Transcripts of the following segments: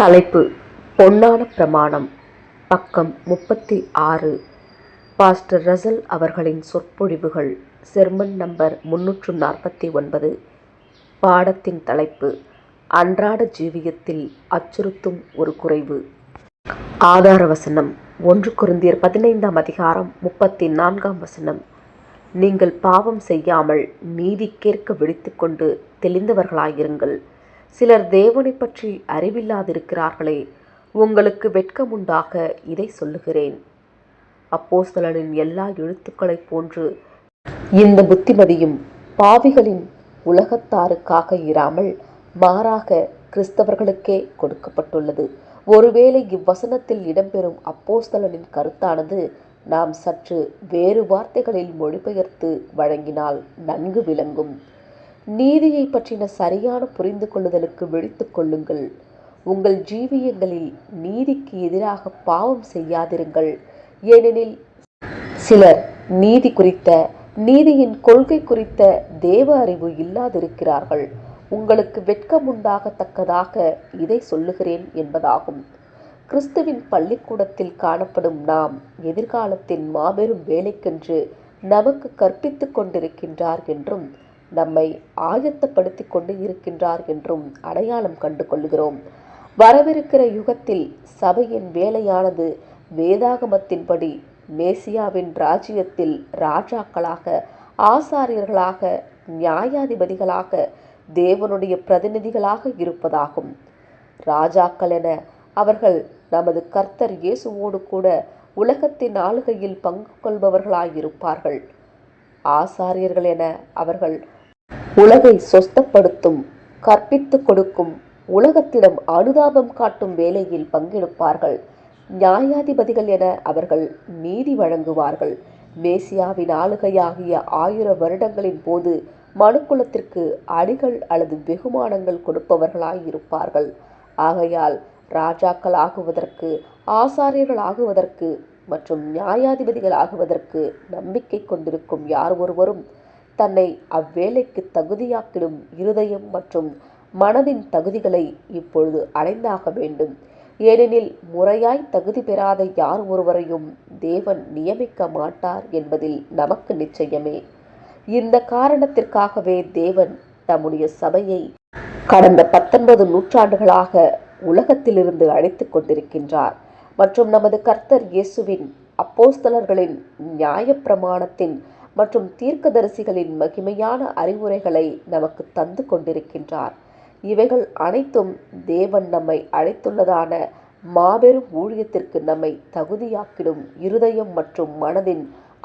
தலைப்பு: பொன்னான பிரமாணம். பக்கம் 36. பாஸ்டர் ரசல் அவர்களின் சொற்பொழிவுகள். Sermon number 349. பாடத்தின் தலைப்பு: அன்றாட ஜீவியத்தில் அச்சுறுத்தும் ஒரு குறைவு. ஆதார வசனம்: 1 கொரிந்தியர் 15ஆம் அதிகாரம் 34ஆம் வசனம். நீங்கள் பாவம் செய்யாமல் நீதிக்கேற்க விழித்துக்கொண்டு தெளிந்தவர்களாயிருங்கள். சிலர் தேவனைப் பற்றி அறிவில்லாதிருக்கிறார்களே, உங்களுக்கு வெட்கமுண்டாக இதை சொல்லுகிறேன். அப்போஸ்தலனின் எல்லா எழுத்துக்களைப் போன்று இந்த புத்திமதியும் பாவிகளின் உலகத்தாருக்காக இராமல் மாறாக கிறிஸ்தவர்களுக்கே கொடுக்கப்பட்டுள்ளது. ஒருவேளை இவ்வசனத்தில் இடம்பெறும் அப்போஸ்தலனின் கருத்தானது நாம் சற்று வேறு வார்த்தைகளில் மொழிபெயர்த்து வழங்கினால் நன்கு விளங்கும். நீதியை பற்றின சரியான புரிந்து கொள்ளுதலுக்கு விழித்துக் கொள்ளுங்கள். உங்கள் ஜீவியங்களில் நீதிக்கு எதிராக பாவம் செய்யாதிருங்கள். ஏனெனில் சிலர் நீதி குறித்த, நீதியின் கொள்கை குறித்த தேவ அறிவு இல்லாதிருக்கிறார்கள். உங்களுக்கு வெட்கமுண்டாகத்தக்கதாக இதை சொல்லுகிறேன் என்பதாகும். கிறிஸ்துவின் பள்ளிக்கூடத்தில் காணப்படும் நாம் எதிர்காலத்தின் மாபெரும் வேலைக்கென்று நமக்கு கற்பித்துக் கொண்டிருக்கின்றார் என்றும் நம்மை ஆயத்தப்படுத்திக் கொண்டு இருக்கின்றார் என்றும் அடையாளம் கண்டு கொள்கிறோம். வரவிருக்கிற யுகத்தில் சபையின் வேலையானது வேதாகமத்தின்படி மேசியாவின் ராஜ்யத்தில் ராஜாக்களாக, ஆசாரியர்களாக, நியாயாதிபதிகளாக, தேவனுடைய பிரதிநிதிகளாக இருப்பதாகும். ராஜாக்கள் என அவர்கள் நமது கர்த்தர் இயேசுவோடு கூட உலகத்தின் ஆளுகையில் பங்கு கொள்பவர்களாயிருப்பார்கள். ஆசாரியர்கள் என அவர்கள் உலகை சொஸ்தப்படுத்தும், கற்பித்துக் கொடுக்கும், உலகத்திடம் அனுதாபம் காட்டும் வேலையில் பங்கெடுப்பார்கள். நியாயாதிபதிகள் என அவர்கள் நீதி வழங்குவார்கள். மேசியாவின் ஆளுகையாகிய 1000 வருடங்களின் போது மனுக்குலத்திற்கு அடிகள் அல்லது வெகுமானங்கள் கொடுப்பவர்களாயிருப்பார்கள். ஆகையால் ராஜாக்கள் ஆகுவதற்கு, ஆசாரியர்கள் ஆகுவதற்கு மற்றும் நியாயாதிபதிகள் ஆகுவதற்கு நம்பிக்கை கொண்டிருக்கும் யார் ஒருவரும் தன்னை அவ்வேலைக்கு தகுதியாக்கிடும் இருதயம் மற்றும் மனதின் தகுதிகளை இப்பொழுது அடைந்தாக வேண்டும். ஏனெனில் முறையாய் தகுதி பெறாத யார் ஒருவரையும் தேவன் நியமிக்க மாட்டார் என்பதில் நமக்கு நிச்சயமே. இந்த காரணத்திற்காகவே தேவன் தம்முடைய சபையை கடந்த 19 நூற்றாண்டுகளாக உலகத்திலிருந்து அழைத்துக் கொண்டிருக்கின்றார் மற்றும் நமது கர்த்தர் இயேசுவின், அப்போஸ்தலர்களின், நியாயப்பிரமாணத்தின் மற்றும் தீர்க்கதரிசிகளின் மகிமையான அறிவுரைகளை நமக்கு தந்து கொண்டிருக்கின்றார். இவைகள் அனைத்தும் தேவன் நம்மை அழைத்துள்ளதான மாபெரும் ஊழியத்திற்கு நம்மை தகுதியாக்கிடும் இருதயம் மற்றும் மனதின்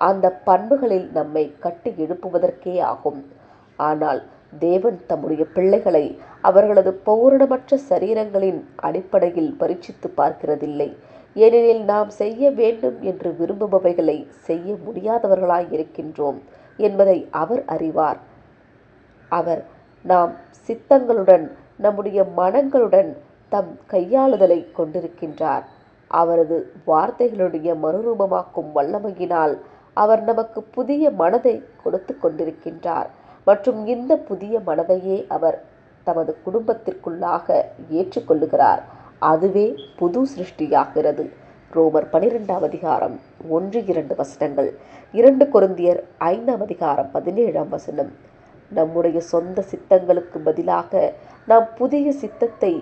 அந்த பண்புகளில் நம்மை கட்டி எழுப்புவதற்கே ஆகும். ஆனால் தேவன் தம்முடைய பிள்ளைகளை அவர்களது பூரணமற்ற சரீரங்களின் அடிப்படையில் பரீட்சித்து பார்க்கிறதில்லை. ஏனெனில் நாம் செய்ய வேண்டும் என்று விரும்புபவைகளை செய்ய முடியாதவர்களாய் இருக்கின்றோம் என்பதை அவர் அறிவார். அவர் நாம் சித்தங்களுடன், நம்முடைய மனங்களுடன் தம் கையாளுதலை கொண்டிருக்கின்றார். அவரது வார்த்தைகளுடைய மறுரூபமாக்கும் வல்லமையினால் அவர் நமக்கு புதிய மனதை கொடுத்து கொண்டிருக்கின்றார் மற்றும் இந்த புதிய மனதையே அவர் தமது குடும்பத்திற்குள்ளாக ஏற்றுக்கொள்ளுகிறார். அதுவே புது சிருஷ்டியாகிறது. ரோமர் 12ஆம் அதிகாரம் 1-2 வசனங்கள். 2 கொரிந்தியர் 5ஆம் அதிகாரம் 17ஆம் வசனம். நம்முடைய சொந்த சித்தங்களுக்கு பதிலாக நாம் புதிய சித்தத்தை,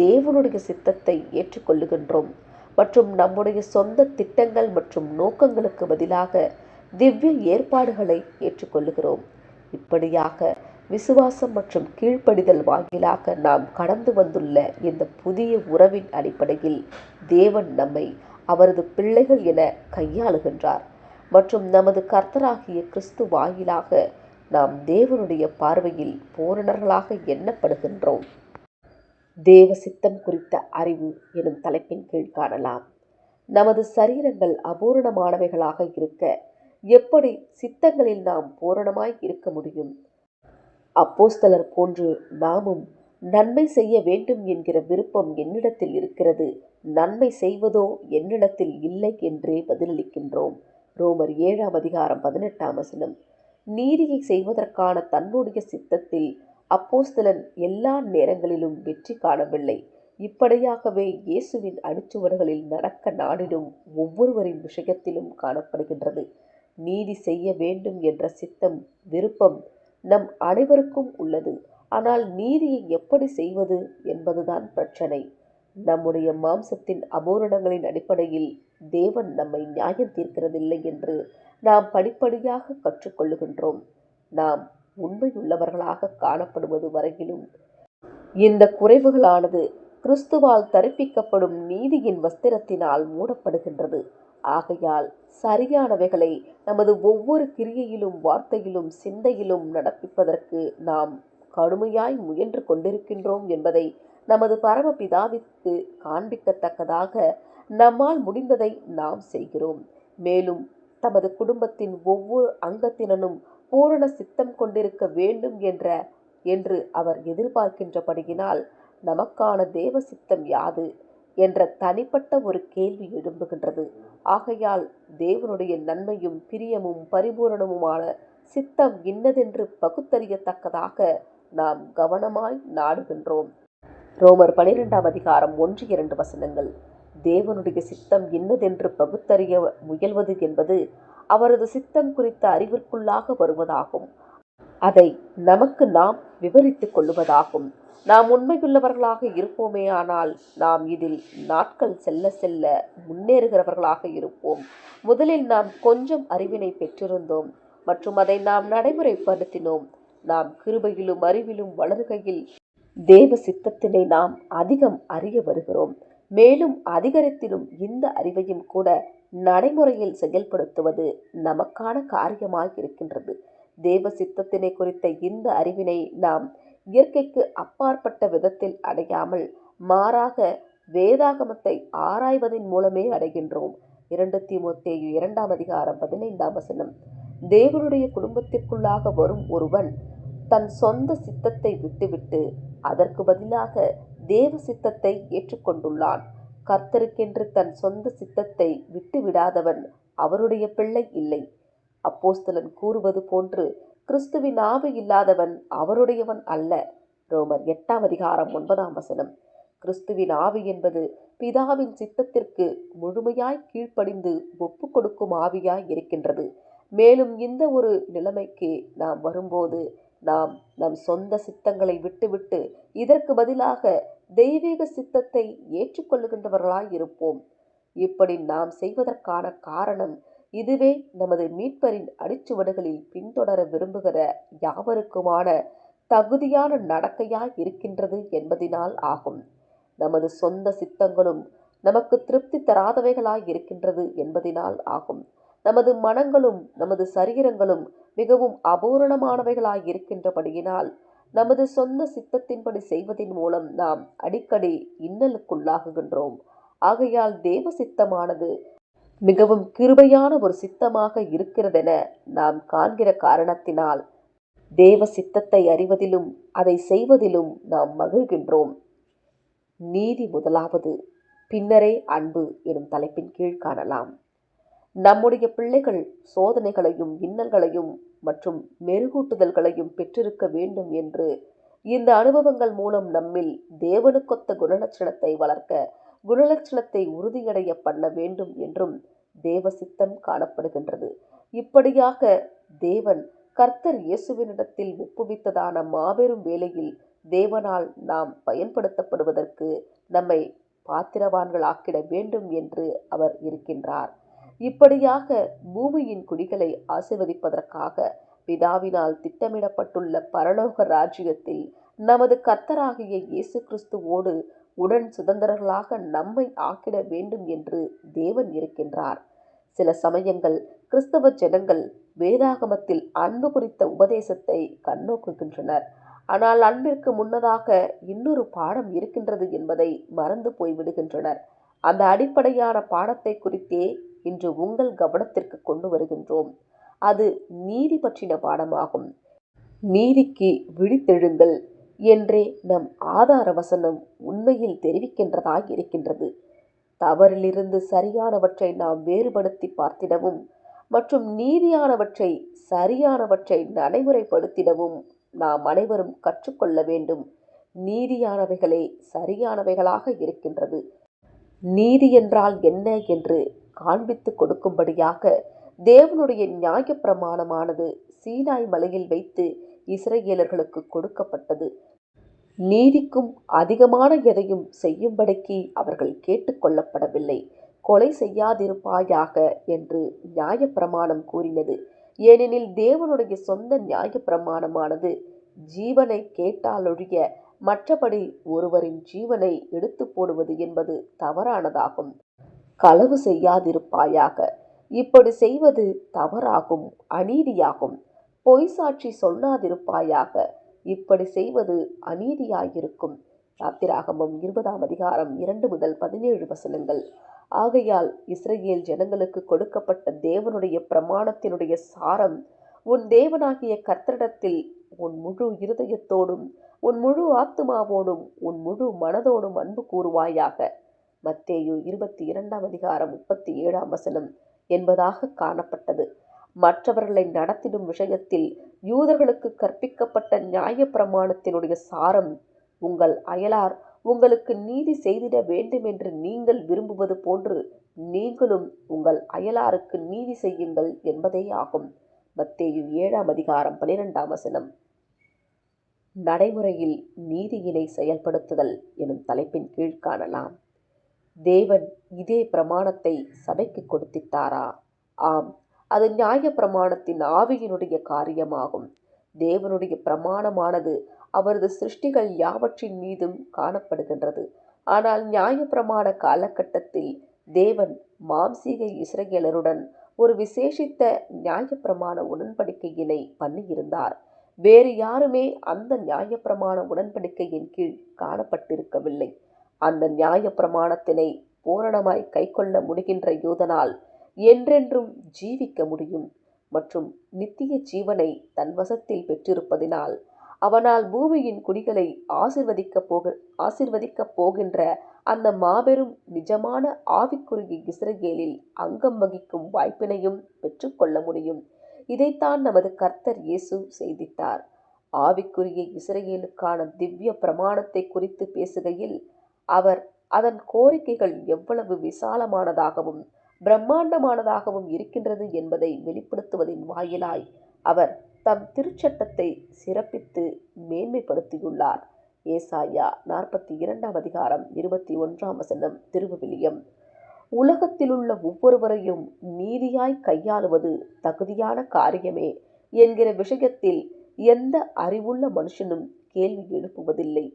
தேவனுடைய சித்தத்தை ஏற்றுக்கொள்ளுகின்றோம் மற்றும் நம்முடைய சொந்த திட்டங்கள் மற்றும் நோக்கங்களுக்கு பதிலாக திவ்ய ஏற்பாடுகளை ஏற்றுக்கொள்ளுகிறோம். இப்படியாக விசுவாசம் மற்றும் கீழ்ப்படிதல் வாயிலாக நாம் கடந்து வந்துள்ள இந்த புதிய உறவின் அடிப்படையில் தேவன் நம்மை அவரது பிள்ளைகள் என கையாளுகின்றார் மற்றும் நமது கர்த்தராகிய கிறிஸ்து வாயிலாக நாம் தேவனுடைய பார்வையில் பூரணர்களாக எண்ணப்படுகின்றோம். தேவ சித்தம் குறித்த அறிவு எனும் தலைப்பின் கீழ் காணலாம். நமது சரீரங்கள் அபூரணமானவைகளாக இருக்க எப்படி சித்தங்களில் நாம் பூரணமாய் இருக்க முடியும்? அப்போஸ்தலர் போன்று நாமும் நன்மை செய்ய வேண்டும் என்கிற விருப்பம் என்னிடத்தில் இருக்கிறது, நன்மை செய்வதோ என்னிடத்தில் இல்லை என்றே பதிலளிக்கின்றோம். ரோமர் 7ஆம் அதிகாரம் 18ஆம் வசனம். நீதியை செய்வதற்கான தன்னுடைய சித்தத்தில் அப்போஸ்தலன் எல்லா நேரங்களிலும் வெற்றி காணவில்லை. இப்படியாகவே இயேசுவின் அடிச்சுவடுகளில் நடக்க நாடிடும் ஒவ்வொருவரின் விஷயத்திலும் காணப்படுகின்றது. நீதி செய்ய வேண்டும் என்ற சித்தம், விருப்பம் நம் அனைவருக்கும் உள்ளது. ஆனால் நீதியை எப்படி செய்வது என்பதுதான் பிரச்சனை. நம்முடைய மாம்சத்தின் அபூரணங்களின் அடிப்படையில் தேவன் நம்மை நியாயம் தீர்க்கிறதில்லை என்று நாம் படிப்படியாக கற்றுக்கொள்ளுகின்றோம். நாம் உண்மையுள்ளவர்களாக காணப்படுவது வரையிலும் இந்த குறைவுகளானது கிறிஸ்துவால் தரிப்பிக்கப்படும் நீதியின் வஸ்திரத்தினால் மூடப்படுகின்றது. ஆகையால் சரியானவைகளை நமது ஒவ்வொரு கிரியையிலும், வார்த்தையிலும், சிந்தையிலும் நடப்பிப்பதற்கு நாம் கடுமையாய் முயன்று கொண்டிருக்கின்றோம் என்பதை நமது பரமபிதாவிற்கு காண்பிக்கத்தக்கதாக நம்மால் முடிந்ததை நாம் செய்கிறோம். மேலும் தமது குடும்பத்தின் ஒவ்வொரு அங்கத்தினனும் பூரண சித்தம் கொண்டிருக்க வேண்டும் என்று அவர் எதிர்பார்க்கின்றபடியினால் நமக்கான தேவ சித்தம் யாது என்ற தனிப்பட்ட ஒரு கேள்வி எழும்புகின்றது. ஆகையால் தேவனுடைய நன்மையும் பிரியமும் பரிபூரணமுமான சித்தம் இன்னதென்று பகுத்தறியத்தக்கதாக நாம் கவனமாய் நாடுகின்றோம். ரோமர் 12ஆம் அதிகாரம் 1-2 வசனங்கள். தேவனுடைய சித்தம் இன்னதென்று பகுத்தறிய முயல்வது என்பது அவரது சித்தம் குறித்த அறிவிற்குள்ளாக வருவதாகும். அதை நமக்கு நாம் விவரித்துக் கொள்ளுவதாகும். நாம் உண்மையுள்ளவர்களாக இருப்போமேயானால் நாம் இதில் நாட்கள் செல்ல செல்ல முன்னேறுகிறவர்களாக இருப்போம். முதலில் நாம் கொஞ்சம் அறிவினை பெற்றிருந்தோம் மற்றும் அதை நாம் நடைமுறைப்படுத்தினோம். நாம் கிருபையிலும் அறிவிலும் வளருகையில் தேவ சித்தத்தினை நாம் அதிகம் அறிய வருகிறோம். மேலும் அதிகரித்திலும் இந்த அறிவையும் கூட நடைமுறையில் செயல்படுத்துவது நமக்கான காரியமாக இருக்கின்றது. தேவ சித்தத்தினை குறித்த இந்த அறிவினை நாம் இயற்கைக்கு அப்பாற்பட்ட விதத்தில் அடையாமல் மாறாக வேதாகமத்தை ஆராய்வதன் மூலமே அடைகின்றோம். 2 தீமோத்தேயு 2ஆம் அதிகாரம் 15ஆம் வசனம். தேவனுடைய குடும்பத்திற்குள்ளாக வரும் ஒருவன் தன் சொந்த சித்தத்தை விட்டுவிட்டு அதற்கு பதிலாக தேவ சித்தத்தை ஏற்றுக்கொண்டுள்ளான். கர்த்தருக்கென்று தன் சொந்த சித்தத்தை விட்டுவிடாதவன் அவருடைய பிள்ளை இல்லை. அப்போஸ்தலன் கூறுவது போன்று கிறிஸ்துவின் ஆவி இல்லாதவன் அவருடையவன் அல்ல. ரோமர் 8ஆம் அதிகாரம் 9ஆம் வசனம். கிறிஸ்துவின் ஆவி என்பது பிதாவின் சித்தத்திற்கு முழுமையாய் கீழ்ப்படிந்து ஒப்பு கொடுக்கும் ஆவியாய் இருக்கின்றது. மேலும் இந்த ஒரு நிலைமைக்கு நாம் வரும்போது நாம் நம் சொந்த சித்தங்களை விட்டுவிட்டு இதற்கு பதிலாக தெய்வீக சித்தத்தை ஏற்றுக்கொள்ளுகின்றவர்களாய் இருப்போம். இப்படி நாம் செய்வதற்கான காரணம் இதுவே நமது மீட்பரின் அடிச்சுவடுகளில் பின்தொடர விரும்புகிற யாவருக்குமான தகுதியான நடக்கையாய் இருக்கின்றது என்பதினால் ஆகும். நமது சொந்த சித்தங்களும் நமக்கு திருப்தி தராதவைகளாய் இருக்கின்றது என்பதினால் ஆகும். நமது மனங்களும் நமது சரீரங்களும் மிகவும் அபூரணமானவைகளாய் இருக்கின்றபடியினால் நமது சொந்த சித்தத்தின்படி செய்வதன் மூலம் நாம் அடிக்கடி இன்னலுக்குள்ளாகுகின்றோம். ஆகையால் தேவ சித்தமானது மிகவும் கிருபையான ஒரு சித்தமாக இருக்கிறதென நாம் காண்கிற காரணத்தினால் தேவ சித்தத்தை அறிவதிலும் அதை செய்வதிலும் நாம் மகிழ்கின்றோம். நீதி முதலாவது, பின்னரே அன்பு எனும் தலைப்பின் கீழ் காணலாம். நம்முடைய பிள்ளைகள் சோதனைகளையும் இன்னல்களையும் மற்றும் மெருகூட்டுதல்களையும் பெற்றிருக்க வேண்டும் என்று இந்த அனுபவங்கள் மூலம் நம்மில் தேவனுக்கொத்த குணலட்சணத்தை வளர்க்க, குணலட்சணத்தை உறுதியடைய பண்ண வேண்டும் என்றும் தேவ சித்தம் காணப்படுகின்றது. இப்படியாக தேவன் கர்த்தர் இயேசுவினிடத்தில் ஒப்புவித்ததான மாபெரும் வேளையில் தேவனால் நாம் பயன்படுத்தப்படுவதற்கு நம்மை பாத்திரவான்களாக்கிட வேண்டும் என்று அவர் இருக்கின்றார். இப்படியாக பூமியின் குடிகளை ஆசீர்வதிப்பதற்காக பிதாவினால் திட்டமிடப்பட்டுள்ள பரலோக ராஜ்யத்தில் நமது கர்த்தராகிய இயேசு கிறிஸ்துவோடு உடன் சுதந்திரர்களாக நம்மை ஆக்கிட வேண்டும் என்று தேவன் இருக்கின்றார். சில சமயங்கள் கிறிஸ்தவ ஜனங்கள் வேதாகமத்தில் அன்பு குறித்த உபதேசத்தை கண்ணோக்குகின்றனர். ஆனால் அன்பிற்கு முன்னதாக இன்னொரு பாடம் இருக்கின்றது என்பதை மறந்து போய்விடுகின்றனர். அந்த அடிப்படையான பாடத்தை குறித்தே இன்று உங்கள் கவனத்திற்கு கொண்டு வருகின்றோம். அது நீதி பற்றின பாடமாகும். நீதிக்கு விழித்தெழுங்கள் என்றே நம் ஆதார வசனம் உண்மையில் தெரிவிக்கின்றதாய் இருக்கின்றது. தவறிலிருந்து சரியானவற்றை நாம் வேறுபடுத்தி பார்த்திடவும் மற்றும் நீதியானவற்றை சரியானவற்றை நடைமுறைப்படுத்திடவும் நாம் அனைவரும் கற்றுக்கொள்ள வேண்டும். நீதியானவைகளே சரியானவைகளாக இருக்கின்றது. நீதி என்றால் என்ன என்று காண்பித்து கொடுக்கும்படியாக தேவனுடைய நியாயப்பிரமாணமானது சீனாய் மலையில் வைத்து இஸ்ரவேலர்களுக்கு கொடுக்கப்பட்டது. நீதிக்கும் அதிகமான எதையும் செய்யும்படிக்கு அவர்கள் கேட்டுக்கொள்ளப்படவில்லை. கொலை செய்யாதிருப்பாயாக என்று நியாயப்பிரமாணம் கூறினது. ஏனெனில் தேவனுடைய சொந்த நியாயப்பிரமாணமானது ஜீவனை கேட்டாலொழிய மற்றபடி ஒருவரின் ஜீவனை எடுத்து போடுவது என்பது தவறானதாகும். களவு செய்யாதிருப்பாயாக, இப்படி செய்வது தவறாகும், அநீதியாகும். பொய் சாட்சி சொல்லாதிருப்பாயாக, இப்படி செய்வது அநீதியாயிருக்கும். யாத்திராகமம் 20 2 முதல் 17 வசனங்கள். ஆகையால் இஸ்ரவேல் ஜனங்களுக்கு கொடுக்கப்பட்ட தேவனுடைய பிரமாணத்தினுடைய சாரம், உன் தேவனாகிய கர்த்தரிடத்தில் உன் முழு இருதயத்தோடும் உன் முழு ஆத்துமாவோடும் உன் முழு மனதோடும் அன்பு கூறுவாயாக. மத்தேயு 22 வசனம் என்பதாக காணப்பட்டது. மற்றவர்களை நடத்திடும் விஷயத்தில் யூதர்களுக்கு கற்பிக்கப்பட்ட நியாயப்பிரமாணத்தினுடைய சாரம், உங்கள் அயலார் உங்களுக்கு நீதி செய்திட வேண்டும் என்று நீங்கள் விரும்புவது போன்று நீங்களும் உங்கள் அயலாருக்கு நீதி செய்யுங்கள் என்பதே ஆகும். மத்தேயு 7 வசனம். நடைமுறையில் நீதியினை செயல்படுத்துதல் எனும் தலைப்பின் கீழ் காணலாம். தேவன் இதே பிரமாணத்தை சபைக்கு கொடுத்திட்டாரா? ஆம், அது நியாய பிரமாணத்தின் ஆவியினுடைய காரியமாகும். தேவனுடைய பிரமாணமானது அவரது சிருஷ்டிகள் யாவற்றின் மீதும் காணப்படுகின்றது. ஆனால் நியாய பிரமாண காலகட்டத்தில் தேவன் மாம்சீக இஸ்ரவேலருடன் ஒரு விசேஷித்த நியாயப்பிரமாண உடன்படிக்கையினை பண்ணியிருந்தார். வேறு யாருமே அந்த நியாயப்பிரமாண உடன்படிக்கையின் கீழ் காணப்பட்டிருக்கவில்லை. அந்த நியாயப்பிரமாணத்தினை பூரணமாய் கைக்கொள்ள முடிகின்ற யூதனால் என்றென்றும் ஜீவிக்க முடியும் மற்றும் நித்திய ஜீவனை தன் வசத்தில் பெற்றிருப்பதினால் அவனால் பூமியின் குடிகளை ஆசிர்வதிக்க போகின்ற அந்த மாபெரும் நிஜமான ஆவிக்குரிய இஸ்ரவேலில் அங்கம் வகிக்கும் வாய்ப்பினையும் பெற்றுக்கொள்ள முடியும். இதைத்தான் நமது கர்த்தர் இயேசு செய்திட்டார். ஆவிக்குரிய இஸ்ரவேலுக்கான திவ்ய பிரமாணத்தை குறித்து பேசுகையில் அவர் அதன் கோரிக்கைகள் எவ்வளவு விசாலமானதாகவும் பிரம்மாண்டமானதாகவும் இருக்கின்றது என்பதை வெளிப்படுத்துவதின் வாயிலாய் அவர் தம் திருச்சட்டத்தை சிறப்பித்து மேன்மைப்படுத்தியுள்ளார். ஏசாயா 42 வசனம், திருவிவிலியம். உலகத்திலுள்ள ஒவ்வொருவரையும் நீதியாய் கையாளுவது தகுதியான காரியமே என்கிற விஷயத்தில் எந்த அறிவுள்ள மனுஷனும் கேள்வி எழுப்புவதில்லை.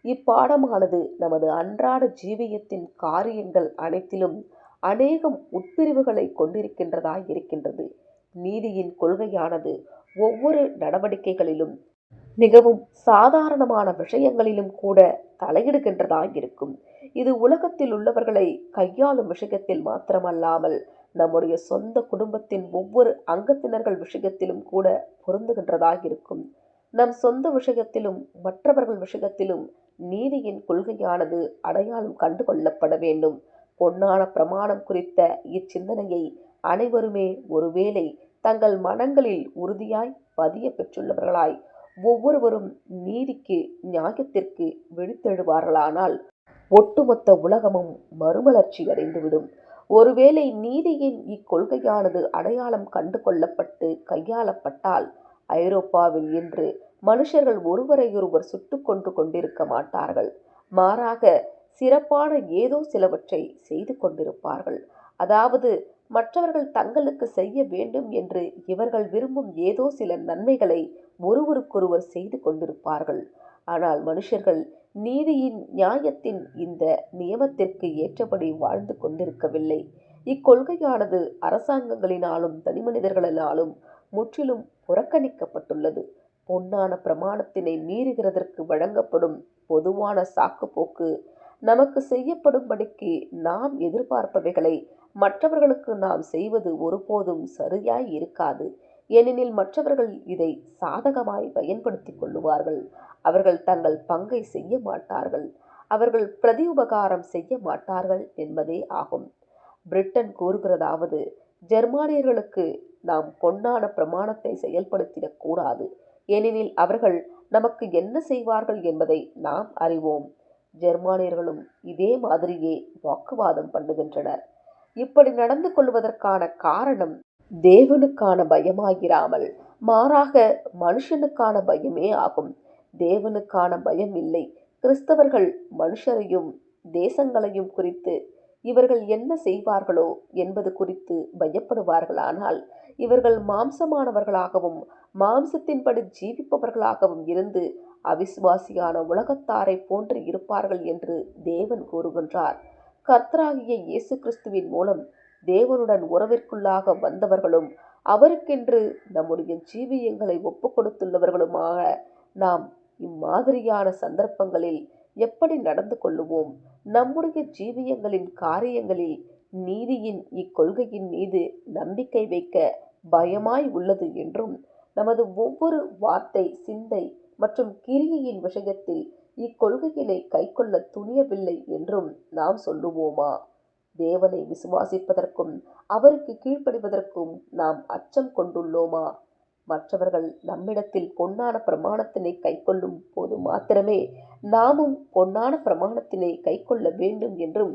இப்பாடமானது நமது அன்றாட ஜீவியத்தின் காரியங்கள் அனைத்திலும் அநேகம் உட்பிரிவுகளை கொண்டிருக்கின்றதாயிருக்கின்றது. நீதியின் கொள்கையானது ஒவ்வொரு நடவடிக்கைகளிலும் மிகவும் சாதாரணமான விஷயங்களிலும் கூட தலையிடுகின்றதாயிருக்கும். இது உலகத்தில் உள்ளவர்களை கையாளும் விஷயத்தில் மாத்திரமல்லாமல் நம்முடைய சொந்த குடும்பத்தின் ஒவ்வொரு அங்கத்தினர்கள் விஷயத்திலும் கூட பொருந்துகின்றதாயிருக்கும். நம் சொந்த விஷயத்திலும் மற்றவர்கள் விஷயத்திலும் நீதியின் கொள்கையானது அடையாளம் கண்டு கொள்ளப்பட வேண்டும். பொன்னான பிரமாணம் குறித்த இச்சிந்தனையை அனைவருமே ஒருவேளை தங்கள் மனங்களில் உறுதியாய் பதிய பெற்றுள்ளவர்களாய் ஒவ்வொருவரும் நீதிக்கு நியாயத்திற்கு விழித்தெழுவார்களானால் ஒட்டுமொத்த உலகமும் மறுமலர்ச்சி அடைந்துவிடும். ஒருவேளை நீதியின் இக்கொள்கையானது அடையாளம் கண்டு கொள்ளப்பட்டு கையாளப்பட்டால் ஐரோப்பாவில் இன்று மனுஷர்கள் ஒருவரையொருவர் சுட்டு கொண்டிருக்க மாட்டார்கள். மாறாக சிறப்பான ஏதோ சிலவற்றை செய்து கொண்டிருப்பார்கள். அதாவது மற்றவர்கள் தங்களுக்கு செய்ய வேண்டும் என்று இவர்கள் விரும்பும் ஏதோ சில நன்மைகளை ஒருவருக்கொருவர் செய்து கொண்டிருப்பார்கள். ஆனால் மனுஷர்கள் நீதியின் நியாயத்தின் இந்த நியமத்திற்கு ஏற்றபடி வாழ்ந்து கொண்டிருக்கவில்லை. இக்கொள்கையானது அரசாங்கங்களினாலும் தனிமனிதர்களினாலும் முற்றிலும் புறக்கணிக்கப்பட்டுள்ளது. பொன்னான பிரமாணத்தினை மீறுகிறதற்கு வழங்கப்படும் பொதுவான சாக்குப்போக்கு, நமக்கு செய்யப்படும்படிக்கு நாம் எதிர்பார்ப்பவைகளை மற்றவர்களுக்கு நாம் செய்வது ஒருபோதும் சரியாய் இருக்காது. ஏனெனில் மற்றவர்கள் இதை சாதகமாய் பயன்படுத்திக் கொள்ளுவார்கள். அவர்கள் தங்கள் பங்கை செய்ய மாட்டார்கள். அவர்கள் பிரதி உபகாரம் செய்ய மாட்டார்கள் என்பதே ஆகும். பிரிட்டன் கூறுகிறதாவது, ஜெர்மானியர்களுக்கு நாம் பொன்னான பிரமாணத்தை செயல்படுத்திடக் கூடாது. ஏனெனில் அவர்கள் நமக்கு என்ன செய்வார்கள் என்பதை நாம் அறிவோம். ஜெர்மானியர்களும் இதே மாதிரியே வாக்குவாதம் பண்ணுகின்றனர். இப்படி நடந்து கொள்வதற்கான காரணம் தேவனுக்கான பயமாயிராமல் மாறாக மனுஷனுக்கான பயமே ஆகும். தேவனுக்கான பயம் இல்லை. கிறிஸ்தவர்கள் மனுஷரையும் தேசங்களையும் குறித்து இவர்கள் என்ன செய்வார்களோ என்பது குறித்து பயப்படுவார்களானால், இவர்கள் மாம்சமானவர்களாகவும் மாம்சத்தின்படி ஜீவிப்பவர்களாகவும் இருந்து அவிசுவாசியான உலகத்தாரை போன்று இருப்பார்கள் என்று தேவன் கூறுகின்றார். கர்த்தராகிய இயேசு கிறிஸ்துவின் மூலம் தேவனுடன் உறவிற்குள்ளாக வந்தவர்களும் அவருக்கென்று நம்முடைய ஜீவியங்களை ஒப்பு கொடுத்துள்ளவர்களுமாக நாம் இம்மாதிரியான சந்தர்ப்பங்களில் எப்படி நடந்து கொள்ளுவோம்? நம்முடைய ஜீவியங்களின் காரியங்களில் நீதியின் இக்கொள்கையின் மீது நம்பிக்கை வைக்க பயமாய் உள்ளது என்றும், நமது ஒவ்வொரு வார்த்தை, சிந்தை மற்றும் கிரியையின் விஷயத்தில் இக்கொள்கையினை கைக்கொள்ள துணியவில்லை என்றும் நாம் சொல்லுவோமா? தேவனை விசுவாசிப்பதற்கும் அவருக்கு கீழ்ப்படிவதற்கும் நாம் அச்சம் கொண்டுள்ளோமா? மற்றவர்கள் நம்மிடத்தில் பொன்னான பிரமாணத்தினை கைக்கொள்ளும் போது மாத்திரமே நாமும் பொன்னான பிரமாணத்தினை கைக்கொள்ள வேண்டும் என்றும்,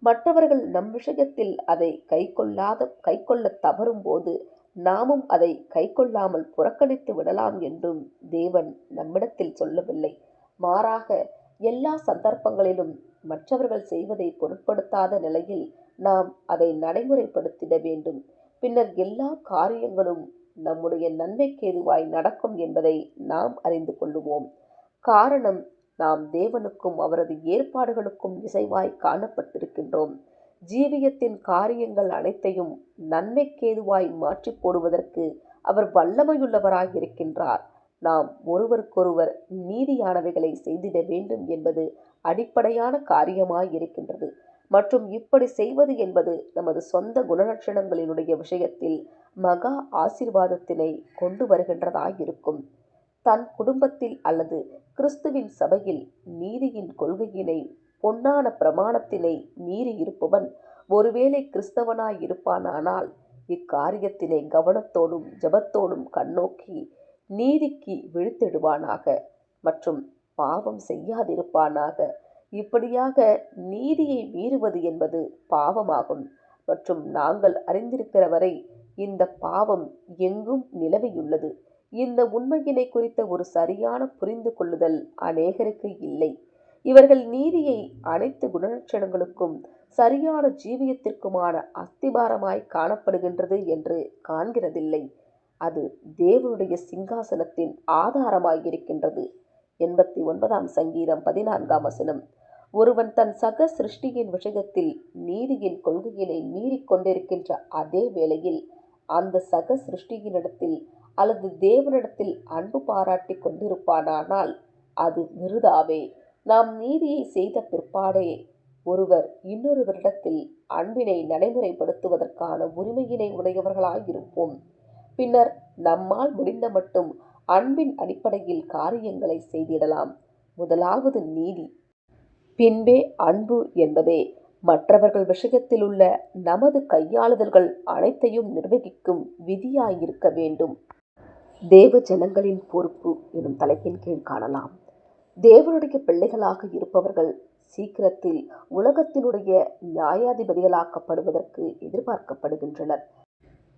மற்றவர்கள் நம் விஷயத்தில் அதை கைக்கொள்ள தவறும் போது நாமும் அதை கைக்கொள்ளாமல் புறக்கணித்து விடலாம் என்றும் தேவன் நம்மிடத்தில் சொல்லவில்லை. மாறாக எல்லா சந்தர்ப்பங்களிலும் மற்றவர்கள் செய்வதை பொருட்படுத்தாத நிலையில் நாம் அதை நடைமுறைப்படுத்திட வேண்டும். பின்னர் எல்லா காரியங்களும் நம்முடைய நன்மைக்கேதுவாய் நடக்கும் என்பதை நாம் அறிந்து கொள்ளுவோம். காரணம், நாம் தேவனுக்கும் அவரது ஏற்பாடுகளுக்கும் இசைவாய் காணப்பட்டிருக்கின்றோம். ஜீவியத்தின் காரியங்கள் அனைத்தையும் நன்மைக்கேதுவாய் மாற்றி போடுவதற்கு அவர் வல்லமையுள்ளவராய் இருக்கின்றார். நாம் ஒருவருக்கொருவர் நீதியானவைகளை செய்திட வேண்டும் என்பது அடிப்படையான காரியமாய் இருக்கின்றது. மற்றும் இப்படி செய்வது என்பது நமது சொந்த குணலட்சணங்களினுடைய விஷயத்தில் மகா ஆசீர்வாதத்தினை கொண்டு வருகின்றதாயிருக்கும். தன் குடும்பத்தில் அல்லது கிறிஸ்துவின் சபையில் நீதியின் கொள்கையினை, பொன்னான பிரமாணத்தினை மீறி இருப்பவன் ஒருவேளை கிறிஸ்தவனாய் இருப்பானானால் இக்காரியத்தினை கவனத்தோடும் ஜபத்தோடும் கண்ணோக்கி நீதிக்கு விழித்திடுவானாக மற்றும் பாவம் செய்யாதிருப்பானாக. இப்படியாக நீதியை மீறுவது என்பது பாவமாகும். மற்றும் நாங்கள் அறிந்திருக்கிற வரை இந்த பாவம் எங்கும் நிலவியுள்ளது. இந்த உண்மையினை குறித்த ஒரு சரியான புரிந்து கொள்ளுதல் அநேகருக்கு இல்லை. இவர்கள் நீதியை அனைத்து குணலட்சணங்களுக்கும் சரியான ஜீவியத்திற்குமான அஸ்திபாரமாய் காணப்படுகின்றது என்று காண்கிறதில்லை. அது தேவனுடைய சிங்காசனத்தின் ஆதாரமாயிருக்கின்றது. 89ஆம் சங்கீதம் 14ஆம் வசனம். ஒருவன் தன் சக சிருஷ்டியின் விஷயத்தில் நீதியின் கொள்கையினை மீறிக் கொண்டிருக்கின்ற அதே வேளையில் அந்த சக சிருஷ்டியினிடத்தில் அல்லது தேவனிடத்தில் அன்பு பாராட்டி கொண்டிருப்பானானால் அது விருதாவே. நாம் நீதியை செய்த பிற்பாடே ஒருவர் இன்னொருவரிடத்தில் அன்பினை நடைமுறைப்படுத்துவதற்கான உரிமையினை உடையவர்களாயிருப்போம். பின்னர் நம்மால் முடிந்த மட்டும் அன்பின் அடிப்படையில் காரியங்களை செய்திடலாம். முதலாவது நீதி, பின்பே அன்பு என்பதே மற்றவர்கள் விஷயத்தில் உள்ள நமது கையாளுதல்கள் அனைத்தையும் நிர்வகிக்கும் விதியாயிருக்க வேண்டும். தேவ ஜனங்களின் பொறுப்பு எனும் தலைப்பின் கீழ் காணலாம். தேவனுடைய பிள்ளைகளாக இருப்பவர்கள் சீக்கிரத்தில் உலகத்தினுடைய நியாயாதிபதிகளாக்கப்படுவதற்கு எதிர்பார்க்கப்படுகின்றனர்.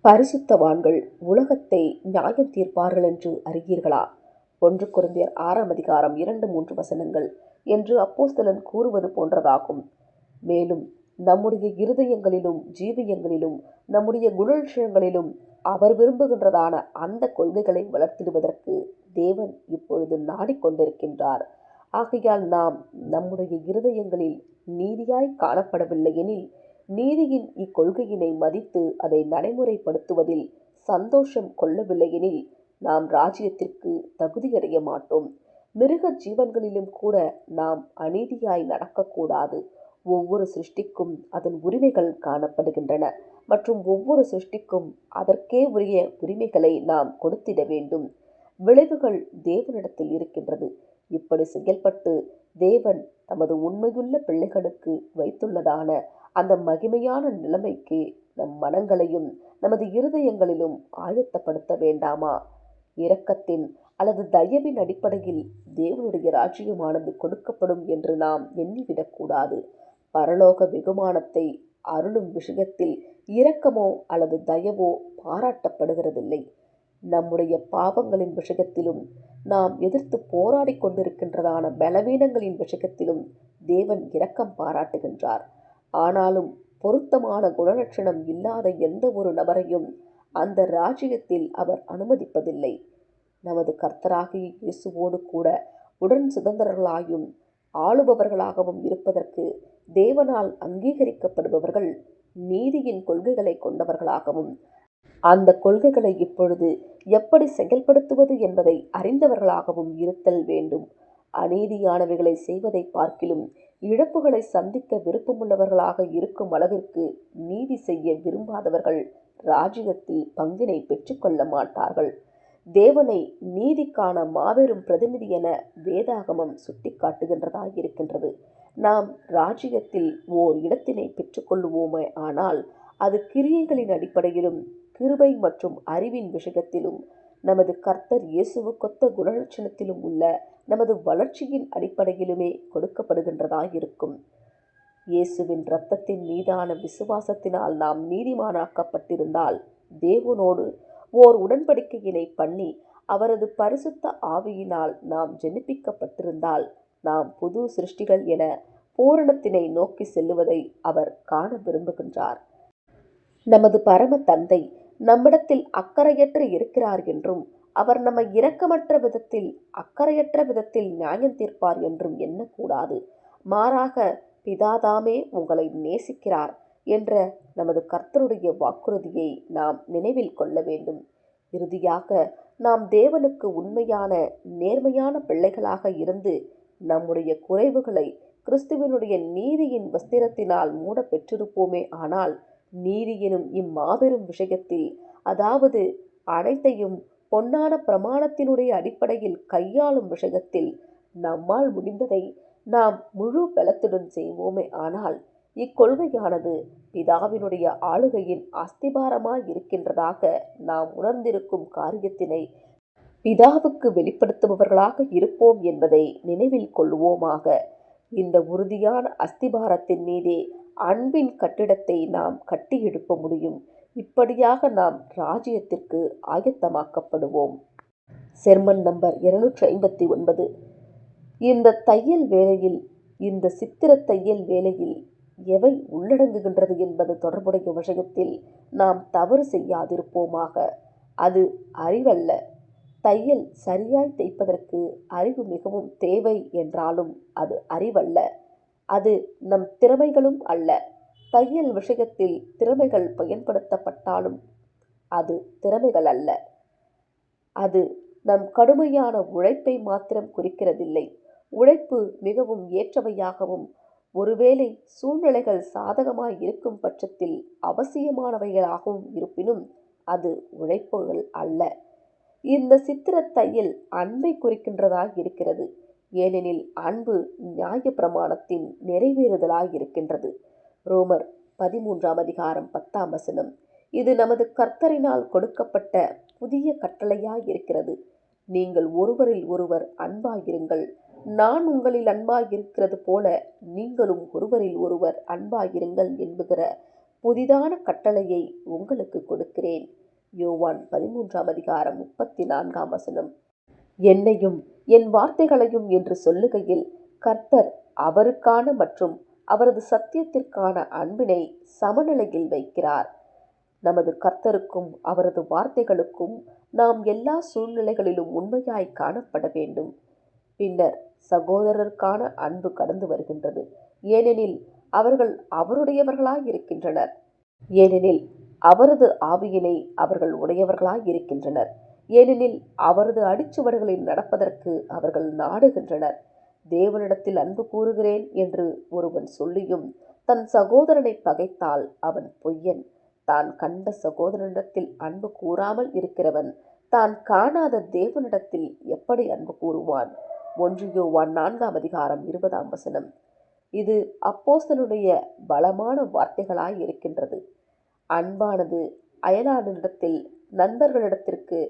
பரிசுத்தவான்கள் உலகத்தை நியாயம் தீர்ப்பார்கள் என்று அறியீர்களா? 1 கொரிந்தியர் 6ஆம் அதிகாரம் 2-3 வசனங்கள் என்று அப்போஸ்தலன் கூறுவது போன்றதாகும். மேலும் நம்முடைய இருதயங்களிலும் ஜீவியங்களிலும் நம்முடைய குணலட்சணங்களிலும் அவர் விரும்புகின்றதான அந்த கொள்கைகளை வளர்த்திடுவதற்கு தேவன் இப்பொழுது நாடிக்கொண்டிருக்கின்றார். ஆகையால் நாம் நம்முடைய இருதயங்களில் நீதியாய் காணப்படவில்லை எனில், நீதியின் இக்கொள்கையினை மதித்து அதை நடைமுறைப்படுத்துவதில் சந்தோஷம் கொள்ளவில்லை எனில் நாம் ராஜ்யத்திற்கு தகுதியடைய மாட்டோம். மிருக ஜீவன்களிலும் கூட நாம் அநீதியாய் நடக்கக்கூடாது. ஒவ்வொரு சிருஷ்டிக்கும் அதன் உரிமைகள் காணப்படுகின்றன மற்றும் ஒவ்வொரு சிருஷ்டிக்கும் அதற்கே உரிய உரிமைகளை நாம் கொடுத்திட வேண்டும். விளைவுகள் தேவனிடத்தில் இருக்கின்றது. இப்படி செயல்பட்டு தேவன் தமது உண்மையுள்ள பிள்ளைகளுக்கு வைத்துள்ளதான அந்த மகிமையான நிலைமைக்கு நம் மனங்களையும் நமது இருதயங்களிலும் ஆயத்தப்படுத்த வேண்டாமா? இரக்கத்தின் அல்லது தயவின் அடிப்படையில் தேவனுடைய ராஜ்யமானது கொடுக்கப்படும் என்று நாம் எண்ணிவிடக்கூடாது. பரலோக வெகுமானத்தை அருளும் விஷயத்தில் இரக்கமோ அல்லது தயவோ பாராட்டப்படுகிறதில்லை. நம்முடைய பாவங்களின் விஷயத்திலும் நாம் எதிர்த்து போராடி கொண்டிருக்கின்றதான பலவீனங்களின் விஷயத்திலும் தேவன் இரக்கம் பாராட்டுகின்றார். ஆனாலும் பொருத்தமான குணலட்சணம் இல்லாத எந்த ஒரு நபரையும் அந்த ராஜ்யத்தில் அவர் அனுமதிப்பதில்லை. நமது கர்த்தராகிய இயேசுவோடு கூட உடன் சுதந்திரர்களாயும் ஆளுபவர்களாகவும் இருப்பதற்கு தேவனால் அங்கீகரிக்கப்படுபவர்கள் நீதியின் கொள்கைகளை கொண்டவர்களாகவும் அந்த கொள்கைகளை இப்பொழுது எப்படி செயல்படுத்துவது என்பதை அறிந்தவர்களாகவும் இருத்தல் வேண்டும். அநீதியானவைகளை செய்வதை பார்க்கிலும் இழப்புகளை சந்திக்க விருப்பமுள்ளவர்களாக இருக்கும் அளவிற்கு நீதி செய்ய விரும்பாதவர்கள் ராஜ்யத்தில் பங்கினை பெற்றுக்கொள்ள மாட்டார்கள். தேவனை நீதிக்கான மாபெரும் பிரதிநிதி என வேதாகமம் சுட்டிக்காட்டுகின்றதாயிருக்கின்றது. நாம் ராஜ்யத்தில் ஓர் இடத்தினை பெற்றுக்கொள்ளுவோமே ஆனால் அது கிரியைகளின் அடிப்படையிலும் கிருபை மற்றும் அறிவின் விஷயத்திலும் நமது கர்த்தர் இயேசுவுக்கொத்த குணலட்சணத்திலும் உள்ள நமது வளர்ச்சியின் அடிப்படையிலுமே கொடுக்கப்படுகின்றதாயிருக்கும். இயேசுவின் இரத்தத்தின் மீதான விசுவாசத்தினால் நாம் நீதிமானாக்கப்பட்டிருந்தால், தேவனோடு ஓர் உடன்படிக்கையினை பண்ணி அவரது பரிசுத்த ஆவியினால் நாம் ஜெனிப்பிக்கப்பட்டிருந்தால், நாம் புது சிருஷ்டிகள் என பூரணத்தினை நோக்கி செல்லுவதை அவர் காண விரும்புகின்றார். நமது பரம தந்தை நம்மிடத்தில் அக்கறையற்று இருக்கிறார் என்றும் அவர் நம்மை இரக்கமற்ற விதத்தில் அக்கறையற்ற விதத்தில் நியாயம் தீர்ப்பார் என்றும் எண்ணக்கூடாது. மாறாக பிதாதாமே உங்களை நேசிக்கிறார் என்ற நமது கர்த்தருடைய வாக்குறுதியை நாம் நினைவில் கொள்ள வேண்டும். இறுதியாக நாம் தேவனுக்கு உண்மையான நேர்மையான பிள்ளைகளாக இருந்து நம்முடைய குறைவுகளை கிறிஸ்துவனுடைய நீதியின் வஸ்திரத்தினால் மூட பெற்றிருப்போமே ஆனால், நீதி எனும் இம்மாபெரும் விஷயத்தில், அதாவது அனைத்தையும் பொன்னான பிரமாணத்தினுடைய அடிப்படையில் கையாளும் விஷயத்தில் நம்மால் முடிந்ததை நாம் முழு பலத்துடன் செய்வோமே ஆனால், இக்கொள்கையானது பிதாவினுடைய ஆளுகையின் அஸ்திபாரமாய் இருக்கின்றதாக நாம் உணர்ந்திருக்கும் காரியத்தினை பிதாவுக்கு வெளிப்படுத்துபவர்களாக இருப்போம் என்பதை நினைவில் கொள்வோமாக. இந்த உறுதியான அஸ்திபாரத்தின் மீதே அன்பின் கட்டிடத்தை நாம் கட்டி எழுப்ப முடியும். இப்படியாக நாம் ராஜ்யத்திற்கு ஆயத்தமாக்கப்படுவோம். Sermon number 259. இந்த தையல் வேலையில், இந்த சித்திர தையல் வேலையில் எவை உள்ளடங்குகின்றது என்பது தொடர்புடைய விஷயத்தில் நாம் தவறு செய்யாதிருப்போமாக. அது அறிவல்ல. தையல் சரியாய் தைப்பதற்கு அறிவு மிகவும் தேவை என்றாலும் அது அறிவல்ல. அது நம் திறமைகளும் அல்ல. தையல் விஷயத்தில் திறமைகள் பயன்படுத்தப்பட்டாலும் அது திறமைகள் அல்ல. அது நம் கடுமையான உழைப்பை மாத்திரம் குறிக்கிறதில்லை. உழைப்பு மிகவும் ஏற்றவையாகவும் ஒருவேளை சூழ்நிலைகள் சாதகமாய் இருக்கும் பட்சத்தில் அவசியமானவைகளாகவும் இருப்பினும் அது உழைப்புகள் அல்ல. இந்த சித்திர தையல் அன்பை குறிக்கின்றதாய் இருக்கிறது. ஏனெனில் அன்பு நியாய பிரமாணத்தின் நிறைவேறுதலாய் இருக்கின்றது. ரோமர் 13:10. இது நமது கர்த்தரினால் கொடுக்கப்பட்ட புதிய கட்டளையாய் இருக்கிறது. நீங்கள் ஒருவரில் ஒருவர் அன்பாயிருங்கள். நான் உங்களில் அன்பாயிருக்கிறது போல நீங்களும் ஒருவரில் ஒருவர் அன்பாயிருங்கள் என்கிற புதிதான கட்டளையை உங்களுக்கு கொடுக்கிறேன். யோவான் 13:34. என்னையும் என் வார்த்தைகளையும் என்று சொல்லுகையில் கர்த்தர் அவருக்கான மற்றும் அவரது சத்தியத்திற்கான அன்பினை சமநிலையில் வைக்கிறார். நமது கர்த்தருக்கும் அவரது வார்த்தைகளுக்கும் நாம் எல்லா சூழ்நிலைகளிலும் உண்மையாய் காணப்பட வேண்டும். பின்னர் சகோதரருக்கான அன்பு கடந்து வருகின்றது. ஏனெனில் அவர்கள் அவருடையவர்களாய் இருக்கின்றனர். ஏனெனில் அவரது ஆவியினை அவர்கள் உடையவர்களாய் இருக்கின்றனர். ஏனெனில் அவரது அடிச்சுவடுகளில் நடப்பதற்கு அவர்கள் நாடுகின்றனர். தேவனிடத்தில் அன்பு கூறுகிறேன் என்று ஒருவன் சொல்லியும் தன் சகோதரனை பகைத்தால் அவன் பொய்யன். தான் கண்ட சகோதரனிடத்தில் அன்பு கூறாமல் இருக்கிறவன் தான் காணாத தேவனிடத்தில் எப்படி அன்பு கூறுவான்? 1 யோவான் 4:20. இது அப்போஸ்தலனுடைய பலமான வார்த்தைகளாய் இருக்கின்றது. அன்பானது அயலானிடத்தில், நண்பர்களிடத்திற்கு,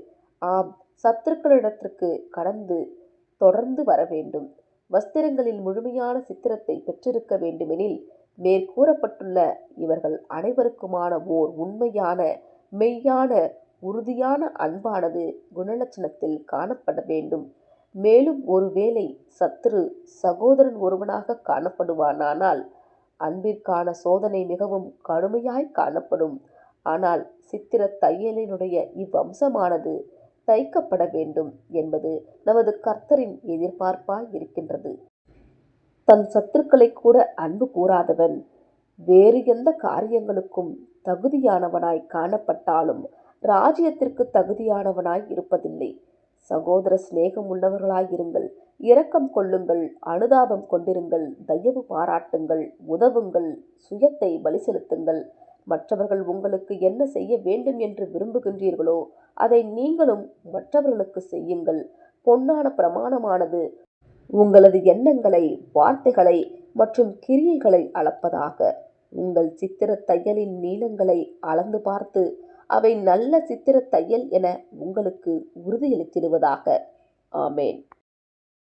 ஆம் சத்துருக்களிடத்திற்கு கடந்து தொடர்ந்து வர வேண்டும். வஸ்திரங்களில் முழுமையான சித்திரத்தை பெற்றிருக்க வேண்டுமெனில் மேற்கூறப்பட்டுள்ள இவர்கள் அனைவருக்குமான ஓர் உண்மையான, மெய்யான, உறுதியான அன்பானது குணலட்சணத்தில் காணப்பட வேண்டும். மேலும் ஒருவேளை சத்துரு சகோதரன் ஒருவனாக காணப்படுவானானால் அன்பிற்கான சோதனை மிகவும் கடுமையாய் காணப்படும். ஆனால் சித்திர தையலினுடைய இவ்வம்சமானது தைக்கப்பட வேண்டும் என்பது நமது கர்த்தரின் எதிர்பார்ப்பாய் இருக்கின்றது. தன் சத்துருக்களை கூட அன்பு கூறாதவன் வேறு எந்த காரியங்களுக்கும் தகுதியானவனாய் காணப்பட்டாலும் ராஜ்யத்திற்கு தகுதியானவனாய் இருப்பதில்லை. சகோதர சிநேகம் உள்ளவர்களாயிருங்கள், இரக்கம் கொள்ளுங்கள், அனுதாபம் கொண்டிருங்கள், தயவு பாராட்டுங்கள், உதவுங்கள், சுயத்தை பலி செலுத்துங்கள். மற்றவர்கள் உங்களுக்கு என்ன செய்ய வேண்டும் என்று விரும்புகின்றீர்களோ அதை நீங்களும் மற்றவர்களுக்கு செய்யுங்கள். பொன்னான பிரமாணமானது உங்களது எண்ணங்களை, வார்த்தைகளை மற்றும் கிரியைகளை அளப்பதாக. உங்கள் சித்திர தையலின் நீளங்களை அளந்து பார்த்து அவை நல்ல சித்திர தையல் என உங்களுக்கு உறுதியளித்திடுவதாக. ஆமேன்.